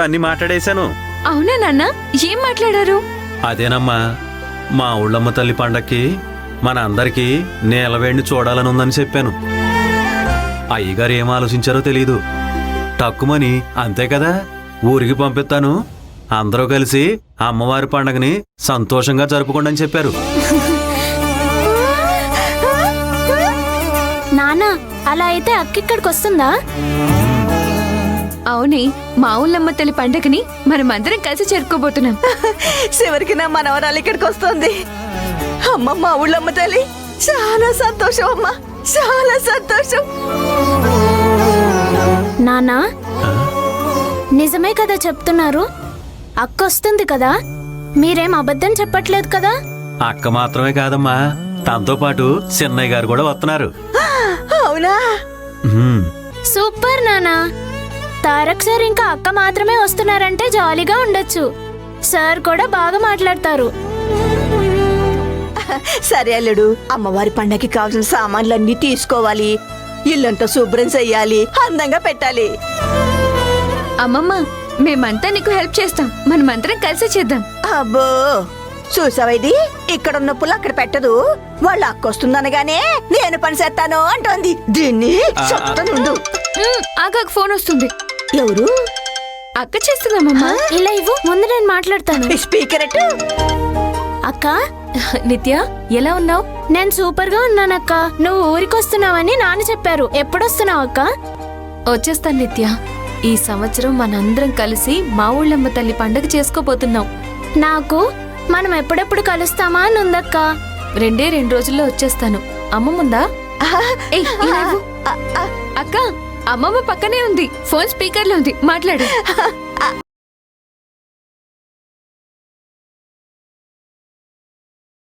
అన్ని మాట్లాడేశాను. అవునా నాన్న, ఏం మాట్లాడారు? అదేనమ్మా, మా ఊళ్ళమ్మ తల్లి పండక్కి మన అందరికీ నీలవేణ్ణి చూడాలని ఉందని చెప్పాను. అయ్యగారు ఏం ఆలోచించారో తెలీదు. టక్కుమని అంతే కదా ఊరికి పంపిస్తాను, అందరూ కలిసి అమ్మవారి పండగని సంతోషంగా జరుపుకోండి అని చెప్పారు. నానా, అలా అయితే అక్కిక్కడికి వస్తుందా? అవునే, మా ఊళ్ళమ్మ తల్లి పండగని మనమందరం కలిసి జరుపుకోబోతున్నాం. చివరికి నా మనవరాలు ఇక్కడికి వస్తుంది. అమ్మ, మా ఊళ్ళమ్మ తల్లి, చాలా సంతోషం అమ్మా, చాలా సంతోషం. నానా, నిజమే కదా చెప్తున్నారు? అక్క వస్తుంది కదా, మీరేం అబద్ధం చెప్పట్లేదు కదా? అక్క మాత్రమే కాదమ్మా, తనతో పాటు చిన్నయ్య గారు కూడా వస్తున్నారు. అవునా? ఉహుం. సూపర్ నానా. తారక్ సార్ ఇంకా అక్క మాత్రమే వస్తున్నారంటే జాలీగా ఉండొచ్చు. సార్ కూడా బాగా మాట్లాడతారు. సరే అల్లుడు, అమ్మవారి పండగకి కావాల్సిన సామాన్లన్నీ తీసుకోవాలి, ఇల్లంతా శుభ్రం చెయ్యాలి, అందంగా పెట్టాలి. అమ్మమ్మ, మేమంతా నీకు హెల్ప్ చేస్తాం, మనమందరం కలిసి చేద్దాం. అబ్బో, చూసావా ఇది? ఇక్కడ ఉన్న పుల్ల అక్కడ పెట్టదు. వాళ్ళ అక్క వస్తుందనగానే నేను పని చేస్తాను అంటోంది. దీన్ని చెప్తానుండు. ఆగాకు, ఫోన్ వస్తుంది. ఎవరు? అక్క చేస్తుందమ్మమ్మా. ఇలా ఇవ్వు, ముందు నేను మాట్లాడతాను. స్పీకర్ ఎటు? అక్క, నిత్య, ఎలా ఉన్నావు? నేను సూపర్ గా ఉన్నానక్క. నువ్వు ఊరికొస్తున్నావని నాన్న చెప్పారు. ఎప్పుడొస్తున్నావు అక్క? వచ్చేస్తాను నిత్య. ఈ సంవత్సరం మనందరం కలిసి మా ఊళ్ళమ్మ తల్లి పండగ చేసుకోబోతున్నాం. నాకు మనం ఎప్పుడెప్పుడు కలుస్తామా అని ఉందక్క. 2 రోజుల్లో వచ్చేస్తాను. అమ్మమ్ముందా? ఏయ్, ఇలా ఇవ్వు. అక్క, అమ్మమ్మ పక్కనే ఉంది, ఫోన్ స్పీకర్ లో ఉంది, మాట్లాడు.